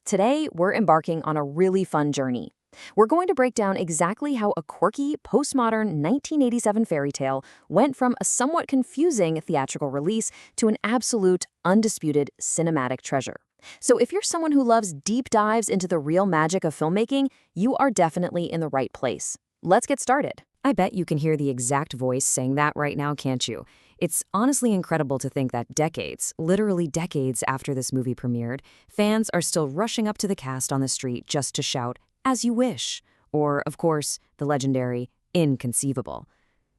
Today, we're embarking on a really fun journey. We're going to break down exactly how a quirky, postmodern 1987 fairy tale went from a somewhat confusing theatrical release to an absolute, undisputed cinematic treasure. So if you're someone who loves deep dives into the real magic of filmmaking, you are definitely in the right place. Let's get started. I bet you can hear the exact voice saying that right now, can't you? It's honestly incredible to think that decades, literally decades after this movie premiered, fans are still rushing up to the cast on the street just to shout, "As you wish," or, of course, the legendary Inconceivable.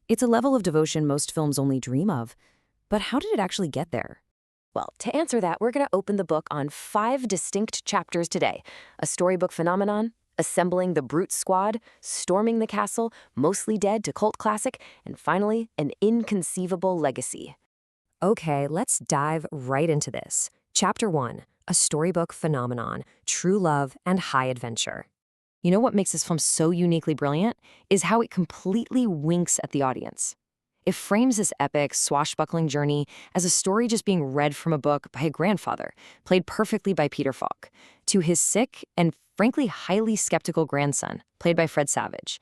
It's a level of devotion most films only dream of. But how did it actually get there? Well, to answer that, we're going to open the book on 5 distinct chapters today. A storybook phenomenon, assembling the brute squad, storming the castle, mostly dead to cult classic, and finally, an inconceivable legacy. Okay, let's dive right into this. Chapter 1, a storybook phenomenon, true love and high adventure. You know what makes this film so uniquely brilliant? Is how it completely winks at the audience. It frames this epic, swashbuckling journey as a story just being read from a book by a grandfather, played perfectly by Peter Falk, to his sick and frankly highly skeptical grandson, played by Fred Savage.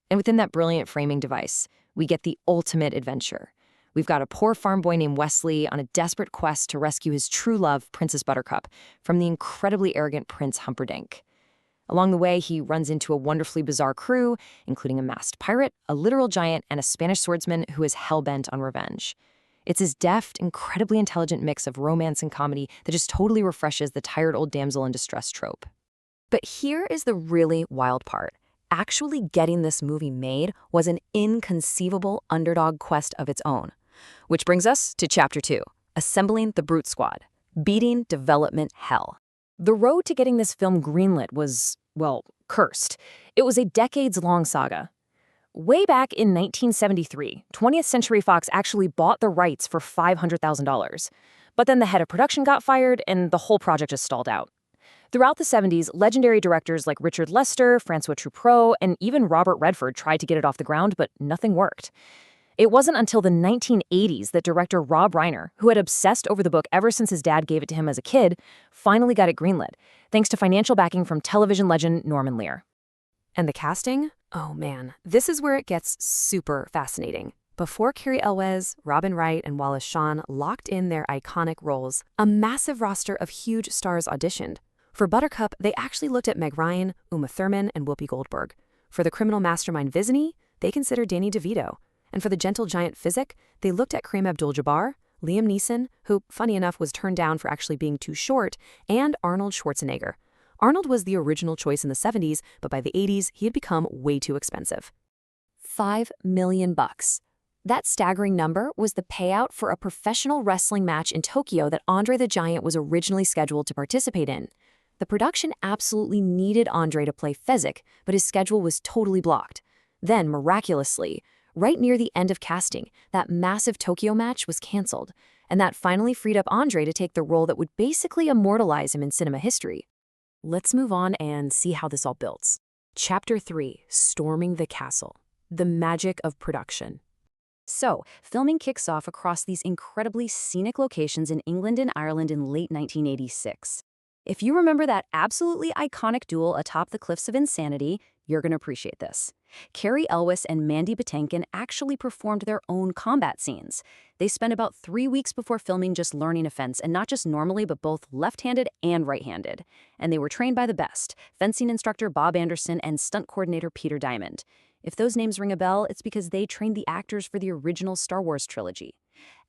And within that brilliant framing device, we get the ultimate adventure. We've got a poor farm boy named Wesley on a desperate quest to rescue his true love, Princess Buttercup, from the incredibly arrogant Prince Humperdinck. Along the way, he runs into a wonderfully bizarre crew, including a masked pirate, a literal giant, and a Spanish swordsman who is hell-bent on revenge. It's this deft, incredibly intelligent mix of romance and comedy that just totally refreshes the tired old damsel in distress trope. But here is the really wild part. Actually getting this movie made was an inconceivable underdog quest of its own. Which brings us to Chapter 2, Assembling the Brute Squad, Beating Development Hell. The road to getting this film greenlit was, well, cursed. It was a decades-long saga. Way back in 1973, 20th Century Fox actually bought the rights for $500,000. But then the head of production got fired, and the whole project just stalled out. Throughout the 70s, legendary directors like Richard Lester, Francois Truffaut, and even Robert Redford tried to get it off the ground, but nothing worked. It wasn't until the 1980s that director Rob Reiner, who had obsessed over the book ever since his dad gave it to him as a kid, finally got it greenlit, thanks to financial backing from television legend Norman Lear. And the casting? Oh man, this is where it gets super fascinating. Before Cary Elwes, Robin Wright, and Wallace Shawn locked in their iconic roles, a massive roster of huge stars auditioned. For Buttercup, they actually looked at Meg Ryan, Uma Thurman, and Whoopi Goldberg. For the criminal mastermind Visney, they considered Danny DeVito. And for the gentle giant Physic, they looked at Kareem Abdul-Jabbar, Liam Neeson, who, funny enough, was turned down for actually being too short, and Arnold Schwarzenegger. Arnold was the original choice in the 70s, but by the 80s, he had become way too expensive. $5 million. That staggering number was the payout for a professional wrestling match in Tokyo that Andre the Giant was originally scheduled to participate in. The production absolutely needed Andre to play Physic, but his schedule was totally blocked. Then, miraculously, right near the end of casting, that massive Tokyo match was canceled, and that finally freed up Andre to take the role that would basically immortalize him in cinema history. Let's move on and see how this all builds. Chapter 3, Storming the Castle, the magic of production. So, filming kicks off across these incredibly scenic locations in England and Ireland in late 1986. If you remember that absolutely iconic duel atop the cliffs of Insanity, you're going to appreciate this. Cary Elwes and Mandy Patinkin actually performed their own combat scenes. They spent about 3 weeks before filming just learning a fence, and not just normally, but both left-handed and right-handed. And they were trained by the best, fencing instructor Bob Anderson and stunt coordinator Peter Diamond. If those names ring a bell, it's because they trained the actors for the original Star Wars trilogy.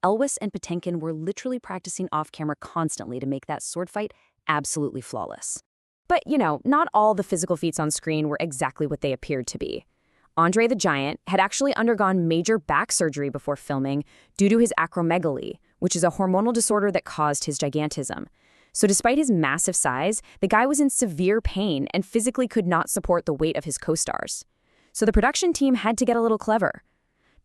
Elwes and Patinkin were literally practicing off-camera constantly to make that sword fight absolutely flawless. But, not all the physical feats on screen were exactly what they appeared to be. Andre the Giant had actually undergone major back surgery before filming due to his acromegaly, which is a hormonal disorder that caused his gigantism. So despite his massive size, the guy was in severe pain and physically could not support the weight of his co-stars. So the production team had to get a little clever.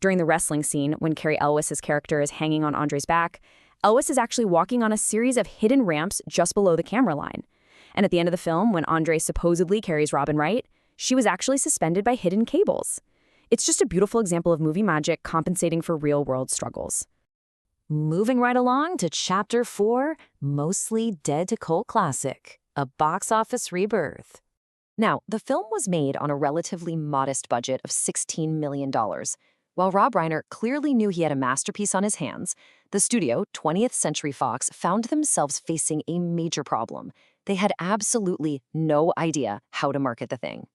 During the wrestling scene, when Cary Elwes' character is hanging on Andre's back, Elwes is actually walking on a series of hidden ramps just below the camera line. And at the end of the film, when Andre supposedly carries Robin Wright, she was actually suspended by hidden cables. It's just a beautiful example of movie magic compensating for real-world struggles. Moving right along to Chapter 4, Mostly Dead to Cult Classic, A box office rebirth. Now, the film was made on a relatively modest budget of $16 million. While Rob Reiner clearly knew he had a masterpiece on his hands, the studio, 20th Century Fox, found themselves facing a major problem. They had absolutely no idea how to market the thing.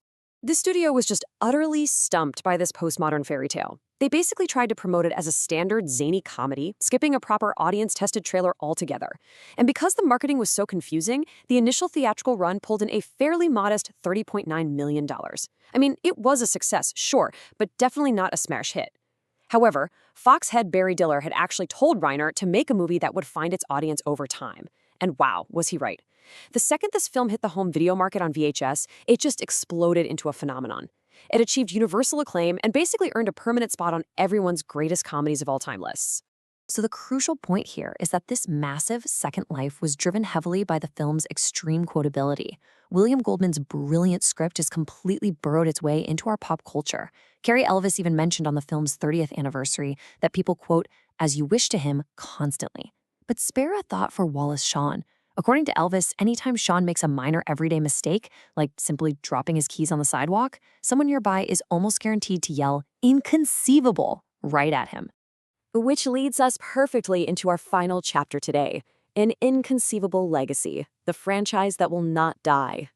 The studio was just utterly stumped by this postmodern fairy tale. They basically tried to promote it as a standard zany comedy, skipping a proper audience-tested trailer altogether. And because the marketing was so confusing, the initial theatrical run pulled in a fairly modest $30.9 million. I mean, it was a success, sure, but definitely not a smash hit. However, Fox head Barry Diller had actually told Reiner to make a movie that would find its audience over time. And wow, was he right. The second this film hit the home video market on VHS, it just exploded into a phenomenon. It achieved universal acclaim and basically earned a permanent spot on everyone's greatest comedies of all time lists. So the crucial point here is that this massive second life was driven heavily by the film's extreme quotability. William Goldman's brilliant script has completely burrowed its way into our pop culture. Cary Elwes even mentioned on the film's 30th anniversary that people quote, "as you wish to him," constantly. But spare a thought for Wallace Shawn. According to Elvis, anytime Shawn makes a minor everyday mistake, like simply dropping his keys on the sidewalk, someone nearby is almost guaranteed to yell, "Inconceivable," right at him. Which leads us perfectly into our final chapter today, An Inconceivable Legacy, the franchise that will not die.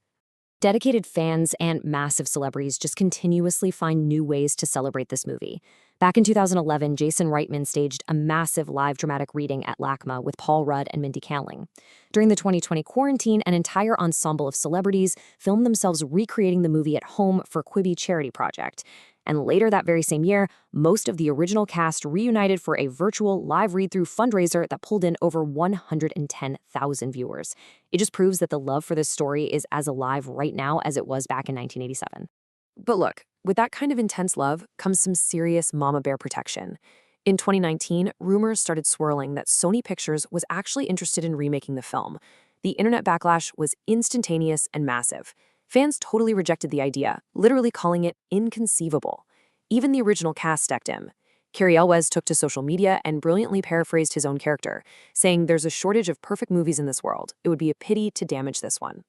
Dedicated fans and massive celebrities just continuously find new ways to celebrate this movie. Back in 2011, Jason Reitman staged a massive live dramatic reading at LACMA with Paul Rudd and Mindy Kaling. During the 2020 quarantine, an entire ensemble of celebrities filmed themselves recreating the movie at home for Quibi charity project. And later that very same year, most of the original cast reunited for a virtual live read-through fundraiser that pulled in over 110,000 viewers. It just proves that the love for this story is as alive right now as it was back in 1987. But look, with that kind of intense love comes some serious mama bear protection. In 2019, rumors started swirling that Sony Pictures was actually interested in remaking the film. The internet backlash was instantaneous and massive. Fans totally rejected the idea, literally calling it inconceivable. Even the original cast stepped in. Cary Elwes took to social media and brilliantly paraphrased his own character, saying there's a shortage of perfect movies in this world. It would be a pity to damage this one.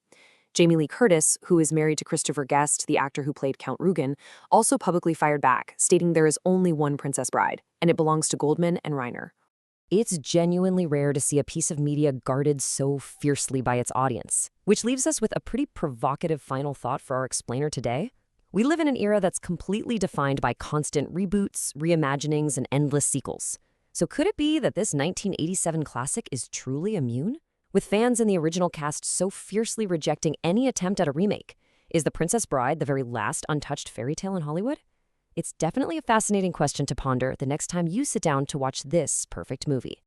Jamie Lee Curtis, who is married to Christopher Guest, the actor who played Count Rugen, also publicly fired back, stating there is only one Princess Bride, and it belongs to Goldman and Reiner. It's genuinely rare to see a piece of media guarded so fiercely by its audience. Which leaves us with a pretty provocative final thought for our explainer today. We live in an era that's completely defined by constant reboots, reimaginings, and endless sequels. So could it be that this 1987 classic is truly immune? With fans in the original cast so fiercely rejecting any attempt at a remake, is The Princess Bride the very last untouched fairy tale in Hollywood? It's definitely a fascinating question to ponder the next time you sit down to watch this perfect movie.